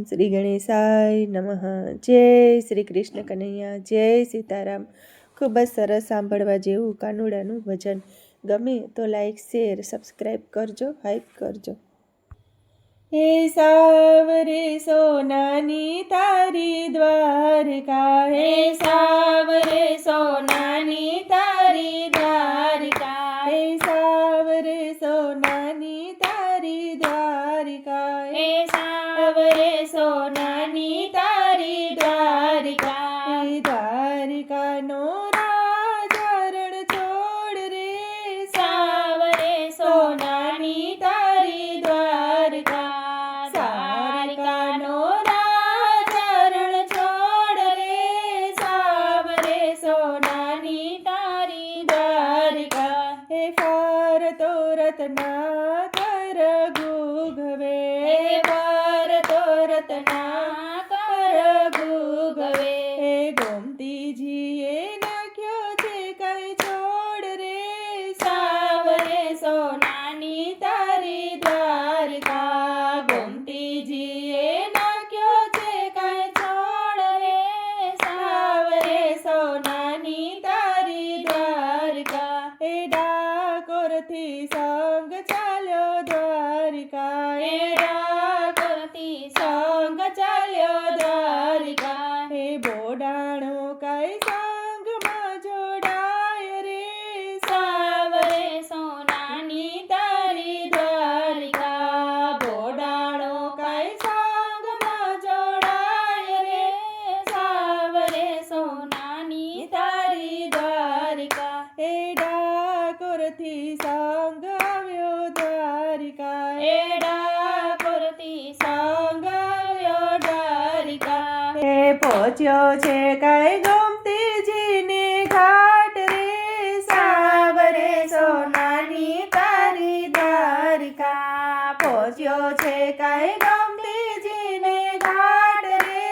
શ્રી ગણેશાય નમઃ. જય શ્રી કૃષ્ણ કનૈયા, જય સીતારામ. ખૂબ જ સરસ સાંભળવા જેવું કાનુડાનું ભજન. ગમે તો લાઈક, શેર, સબસ્ક્રાઈબ કરજો, હાઈપ કરજો. હે સાવરે સોનાની તારી દ્વારકા, હે સાવરે સોનાની તારી દ્વારકા, હે સાવરે સોનાની તારી દ્વારકા, હે સાવરે સોનાની તારી દ્વારકા, હે દ્વારકાનો રાજરણ છોડ રે, સાવરે સોનાની તારી દ્વારકા, દ્વારકાનો રાજરણ છોડ રે, સાવરે સોનાની તારી દ્વારકા, હે ફરતો રત્નાકર ગુગવે, હે ફરતો રત્નાકર ગુગવે, હે ગોમતીજીએ નાખ્યો છે કઈ છોડ રે, સાવરે સોનાની તારી દ્વારકા, ગોમતીજીએ નાખ્યો છે કઈ છોડ રે, સાવરે સોનાની તારી દ્વારકા, હે ડાકોરથી સંગ ચાલ્યો દ્વારકા, હે ડાકોરથી સંગ ચાલ્યો દ્વારકા, હે બોડાણો કઈ સંગમાં જોડાય રે, સાવરે સોનાની તારી દ્વારકા, બોડાણો કઈ સંગમાં જોડાય રે, સાવરે સોનાની તારી દ્વારકા, હે ડાકોરથી સંગ આવ્યો દ્વારકા, હે ડાકોરથી સંગ આવ્યો દ્વારકા, હે પહોંચ્યો છે કઈ ગોમતીજીની ઘાટ રે, સાવરે સોનાની તારી દ્વારકા, પહોંચ્યો છે કઈ ગોમતીજીની ઘાટ રે,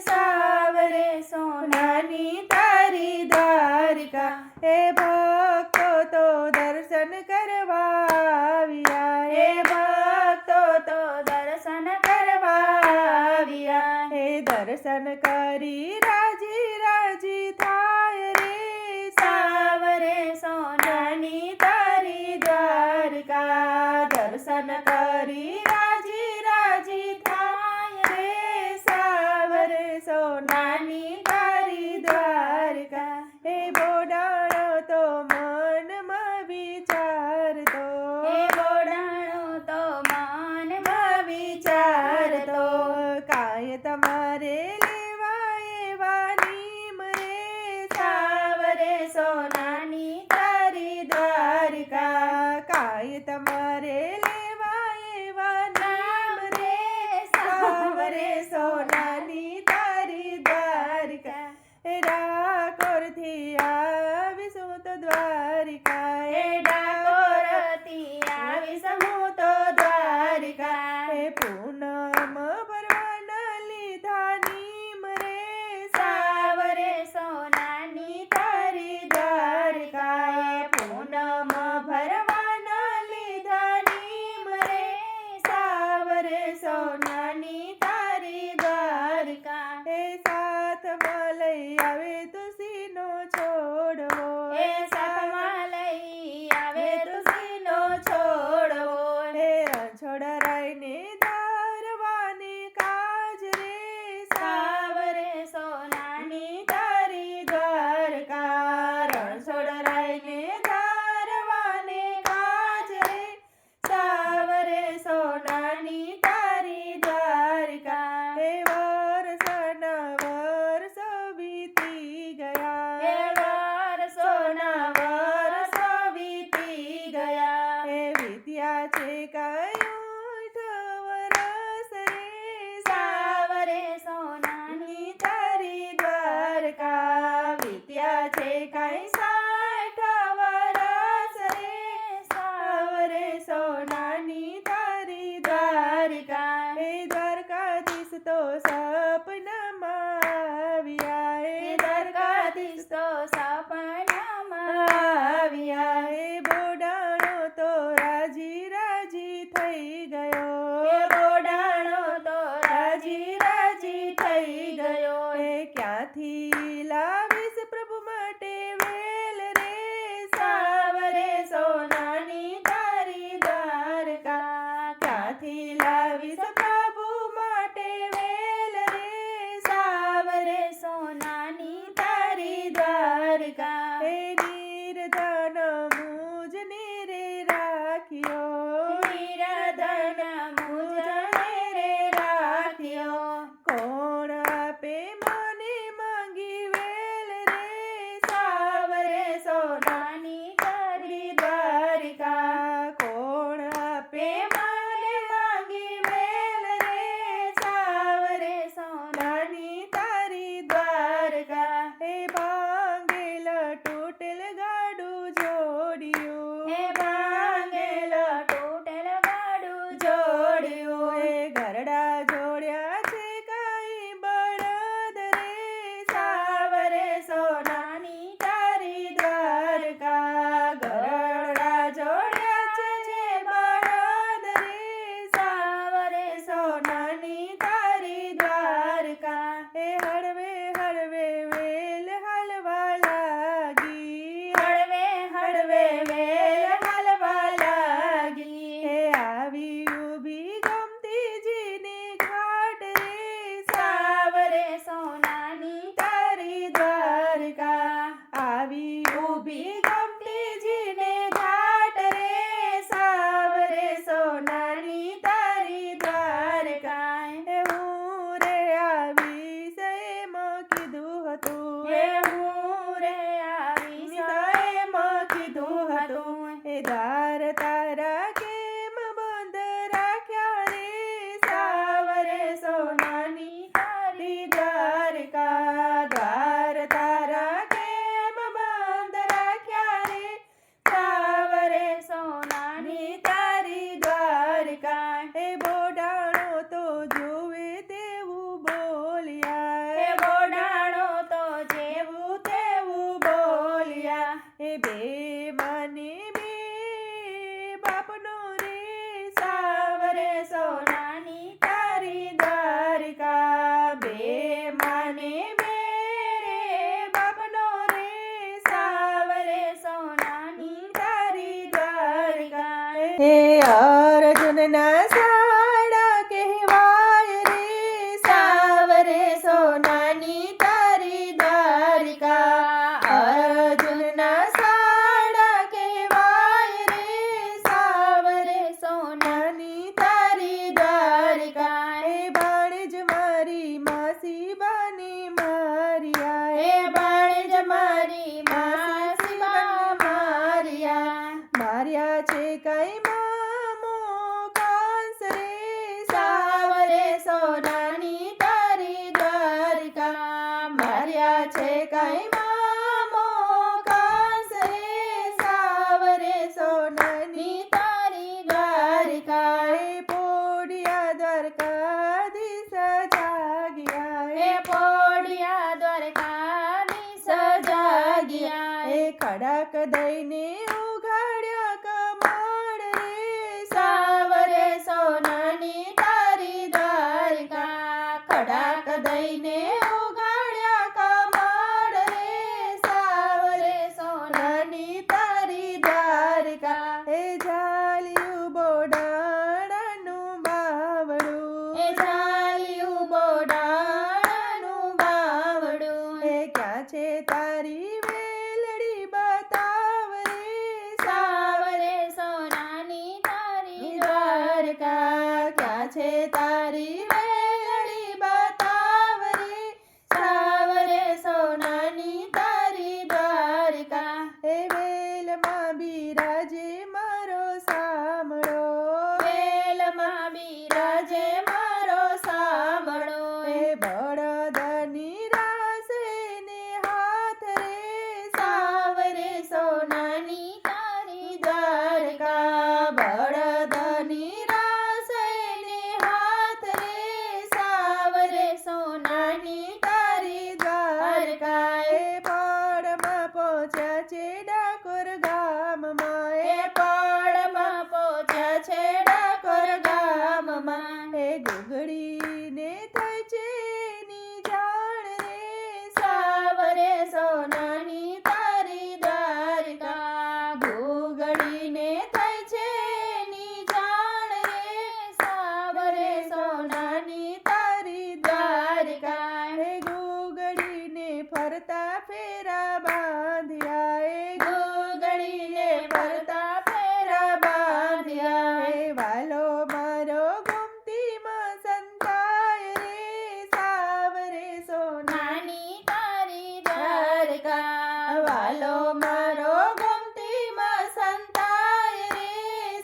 સાવરે સોનાની તારી દ્વારકા, હે ભક્તો તો દર્શન કરવા આવ્યા, હે ભક્તો તો દર્શન કરવા આવ્યા, હે દર્શન કરી રાજી રાજી થાય રે, સાવરે સોનાની તારી દ્વારકા, દર્શન કરી રાજી રાજી થાય રે, સાવરે સોનાની તારી દ્વારકા, હે બોડાણો તો મનમાં વિચારતો, હે બોડાણો તો મનમાં વિચારતો, કાંઈ તમારે લેવા એવા નીમ રે, સાવરે સોનાની તારી દ્વારકા, કાંઈ તમારે લેવા એવા નામ રે, સાવરે સોનાની તારી દ્વારકા, હે ડાકોરથી આવીશું તો દ્વારિકા, હે ડાકોરથી આવીશું તો દ્વારિકા, હે પૂનમ ભરવાના લીધા નીમ રે, સાવરે સોનાની તારી દ્વારકા, હે પૂનમ ભરવાના લીધા નીમ રે, સાવરે સોનાની તારી દ્વારકા, હે સાથમાં લઈ આવે તુલસીનો છોડવો, હે સાથમાં લઈ આવે તુલસીનો છોડવો, હે રણછોડરાયને ધારવાને કાજ રે, સાવરે સોનાની તારી દ્વારકા, રણછોડરાયને ધારવાને કાજ રે, સાવરે સોનાની તારી દ્વારકા, હે વર્ષના વર્ષો વીતી ગયા, હે વર્ષોના વર્ષો વીતી ગયા, હે વીત્યા છે કઈ 8 વરસ રે, સાવરે સોનાની તારી દ્વારકા, વીત્યા છે કઈ 60 વરસ રે, સાવરે સોનાની તારી દ્વારકા, હે દ્વારકાધીશ તો સપનામાં આવ્યા, હે દ્વારકાધીશ તો સપનામાં આવ્યા, હે બોડાણો તો રાજી રાજી થઈ ગયો, હે બોડાણો તો રાજી રાજી હે અર્જુનના સાડા કહેવાય રે સાવરે સોનાની તારી દ્વારિકા અર્જુનના સાડા કહેવાય રે સાવરે સોનાની તારી દ્વારિકા હે ભાણેજ મારી માસી બની મારિયા હે ભાણેજ મારી માસી બની મારિયા માર્યા છે કઈ મામો કાંસ રે સાવરે સોનાની તારી દ્વારિકા માર્યા છે કઈ મામો કાંસ રે સાવરે સોનાની તારી દ્વારિકા હે પોડિયા દ્વારકાધીશ જાગ્યા હે પોડિયા દ્વારકાધીશ જાગ્યા હે ખડક દઈને ઉઘાડ્યા કમળ રે સાવરે સોનાની તારી દ્વારિકા ખડક દઈને ઉઘાડ્યા કમળ રે સાવરે સોનાની તારી દ્વારિકા હે ઝાલ્યું બોડાણાનું બાવડું હે ઝાલ્યું બોડાણાનું બાવડું હે ક્યાં છે તારી વેલડી બતાવ રે સાવરે સોનાની તારી દ્વારિકા ક્યાં છે તારી વેલડી બતાવ રે સાવરે સોનાની તારી દ્વારિકા હે વેલમાં બિરાજે મારો સામળો વેલમાં બિરાજે મારો સામળો હે બળદની રાસે ને હાથ રે સાવરે સોનાની તારી દ્વારિકા બળદની રાસે ને હાથ રે સાવરે સોનાની તારી દ્વારિકા હે પડમાં પહોંચ્યા છે ડાકોર ગામમાં હે પડમાં પહોંચ્યા છે ડાકોર ગામમાં હે ગુગળીને થાય છે ની જાણ રે સાવરે સોનાની તારી દ્વારિકા ગુગળીને થાય છે ની જાણ રે સાવરે સોનાની તારી દ્વારિકા હે ગુગળીને ફરતા ફેરા બાંધ્યા હે ગુગળીને ફરતા ફેરા બાંધ્યા હે વાલો મારો ગોમતીમાં સંતાય રે સાવરે સોનાની તારી દ્વારિકા વાલો મારો ગોમતીમાં સંતાય રે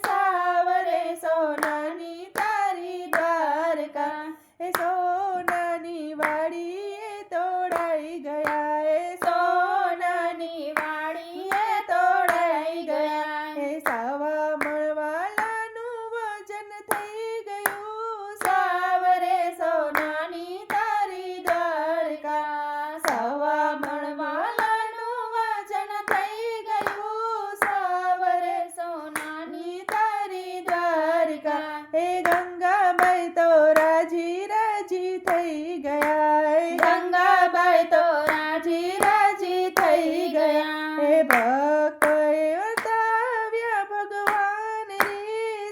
સાવરે સોનાની તારી દ્વારિકા હે સોનાની વાડીએ તોડાઈ ગયા હે સોનાની વાડીએ તોડાઈ ગયા હે સાવા મણવાલાનું વજન થઈ ગયું સાવરે સોનાની તારી દ્વારિકા સવા મણવાલાનું વજન થઈ ગયું સાવરે સોનાની તારી દ્વારિકા હે ગંગાબાઈ તો રાજી રાજી થઈ ગયા હે ગંગાબાઈ તો રાજી રાજી થઈ ગયા હે ભક્તોએ વર્તાવ્યા ભગવાન રે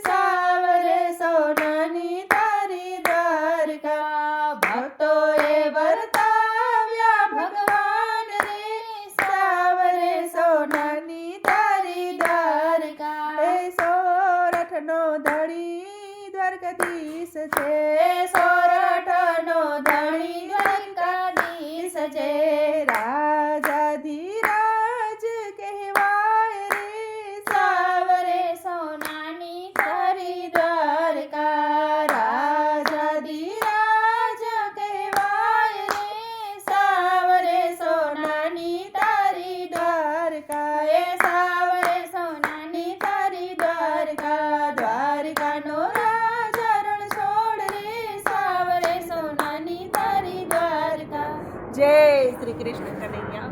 સાવરે સોનાની તારી દ્વારિકા ભક્તોએ વર્તાવ્યા ભગવાન રે સાવરે સોનાની તારી દ્વારિકા હે સોરઠનો ધણી દ્વારકાધીશ છે સોરઠનો ધણી દ્વારકાધીશ છે રાજાધિરાજ કહેવાય રે સાવરે સોનાની તારી દ્વારિકા રાજાધિરાજ કહેવાય રે સાવરે સોનાની તારી દ્વારિકા એ સાવરે સોનાની તારી દ્વારિકા દ્વારિકાનો રાજા રણ છોડ રે સાવરે સોનાની તારી દ્વારિકા જય શ્રી કૃષ્ણ કનૈયા